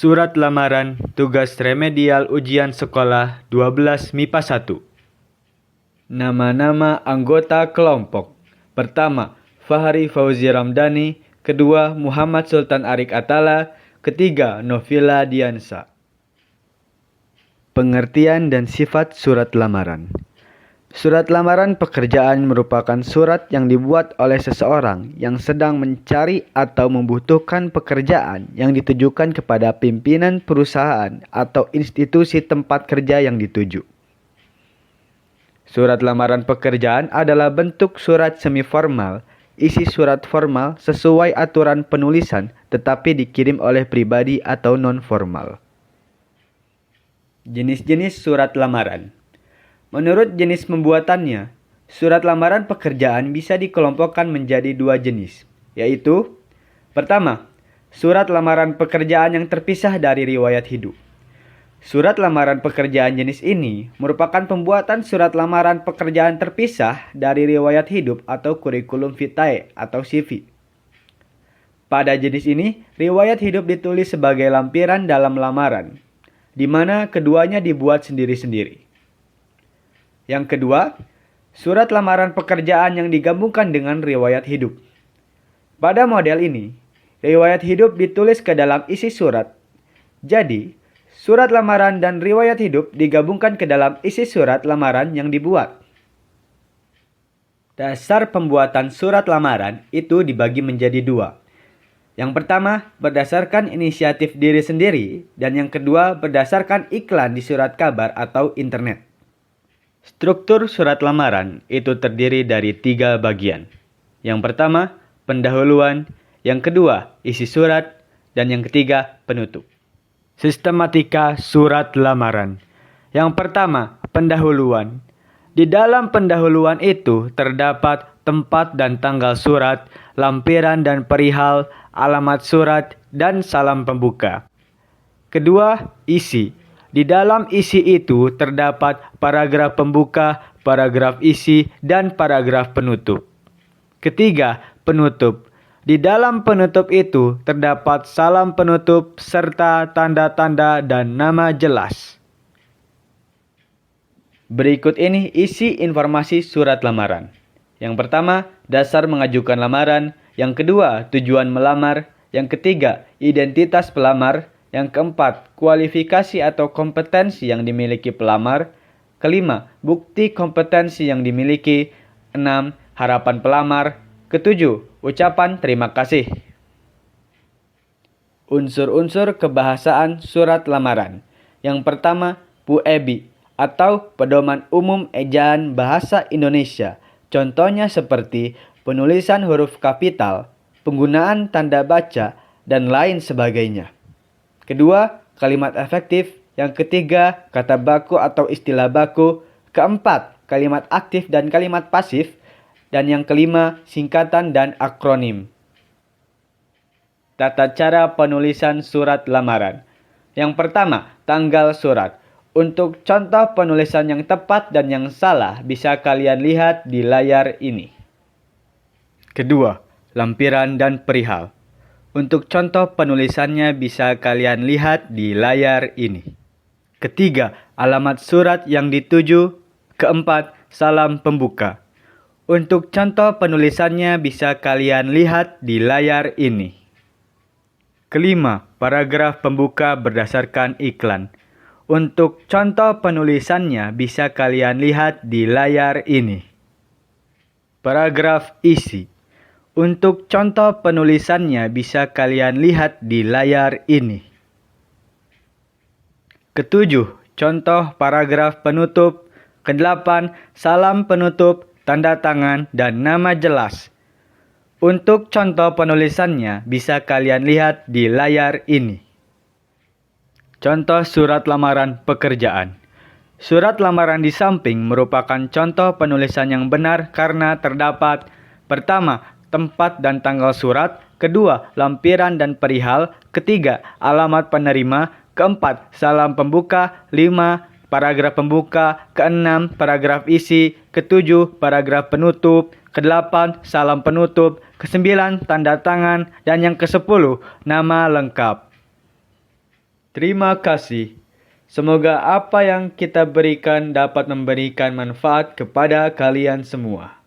Surat lamaran tugas remedial ujian sekolah 12 MIPA 1. Nama-nama anggota kelompok. Pertama, Fahri Fauzi Ramdhani. Kedua, Muhammad Sultan Arik Atala. Ketiga, Novila Diansa. Pengertian dan sifat surat lamaran. Surat lamaran pekerjaan merupakan surat yang dibuat oleh seseorang yang sedang mencari atau membutuhkan pekerjaan yang ditujukan kepada pimpinan perusahaan atau institusi tempat kerja yang dituju. Surat lamaran pekerjaan adalah bentuk surat semi-formal, isi surat formal sesuai aturan penulisan tetapi dikirim oleh pribadi atau non-formal. Jenis-jenis surat lamaran. Menurut jenis pembuatannya, surat lamaran pekerjaan bisa dikelompokkan menjadi dua jenis, yaitu pertama, surat lamaran pekerjaan yang terpisah dari riwayat hidup. Surat lamaran pekerjaan jenis ini merupakan pembuatan surat lamaran pekerjaan terpisah dari riwayat hidup atau kurikulum vitae atau CV. Pada jenis ini, riwayat hidup ditulis sebagai lampiran dalam lamaran, di mana keduanya dibuat sendiri-sendiri. Yang kedua, surat lamaran pekerjaan yang digabungkan dengan riwayat hidup. Pada model ini, riwayat hidup ditulis ke dalam isi surat. Jadi, surat lamaran dan riwayat hidup digabungkan ke dalam isi surat lamaran yang dibuat. Dasar pembuatan surat lamaran itu dibagi menjadi dua. Yang pertama, berdasarkan inisiatif diri sendiri, dan yang kedua, berdasarkan iklan di surat kabar atau internet. Struktur surat lamaran itu terdiri dari 3 bagian. Yang pertama, pendahuluan. Yang kedua, isi surat. Dan yang ketiga, penutup. Sistematika surat lamaran. Yang pertama, pendahuluan. Di dalam pendahuluan itu terdapat tempat dan tanggal surat, lampiran dan perihal, alamat surat, dan salam pembuka. Kedua, isi. Di dalam isi itu terdapat paragraf pembuka, paragraf isi, dan paragraf penutup. Ketiga, penutup. Di dalam penutup itu terdapat salam penutup serta tanda-tanda dan nama jelas. Berikut ini isi informasi surat lamaran. Yang pertama, dasar mengajukan lamaran. Yang kedua, tujuan melamar. Yang ketiga, identitas pelamar. Yang keempat, kualifikasi atau kompetensi yang dimiliki pelamar. Kelima, bukti kompetensi yang dimiliki. 6. Harapan pelamar. Ketujuh, ucapan terima kasih. Unsur-unsur kebahasaan surat lamaran. Yang pertama, PUEBI atau Pedoman Umum Ejaan Bahasa Indonesia. Contohnya seperti penulisan huruf kapital, penggunaan tanda baca, dan lain sebagainya. Kedua, kalimat efektif. Yang ketiga, kata baku atau istilah baku. Keempat, kalimat aktif dan kalimat pasif. Dan yang kelima, singkatan dan akronim. Tata cara penulisan surat lamaran. Yang pertama, tanggal surat. Untuk contoh penulisan yang tepat dan yang salah bisa kalian lihat di layar ini. Kedua, lampiran dan perihal. Untuk contoh penulisannya bisa kalian lihat di layar ini. Ketiga, alamat surat yang dituju. Keempat, salam pembuka. Untuk contoh penulisannya bisa kalian lihat di layar ini. Kelima, paragraf pembuka berdasarkan iklan. Untuk contoh penulisannya bisa kalian lihat di layar ini. Paragraf isi. Untuk contoh penulisannya bisa kalian lihat di layar ini. Ketujuh, contoh paragraf penutup. Kedelapan, salam penutup, tanda tangan, dan nama jelas. Untuk contoh penulisannya bisa kalian lihat di layar ini. Contoh surat lamaran pekerjaan. Surat lamaran di samping merupakan contoh penulisan yang benar karena terdapat pertama, tempat dan tanggal surat. Kedua, lampiran dan perihal. Ketiga, alamat penerima. Keempat, salam pembuka. 5. Paragraf pembuka. Keenam, paragraf isi. Ketujuh, paragraf penutup. Kedelapan, salam penutup. Kesembilan, tanda tangan. Dan yang kesepuluh, nama lengkap. Terima kasih. Semoga apa yang kita berikan dapat memberikan manfaat kepada kalian semua.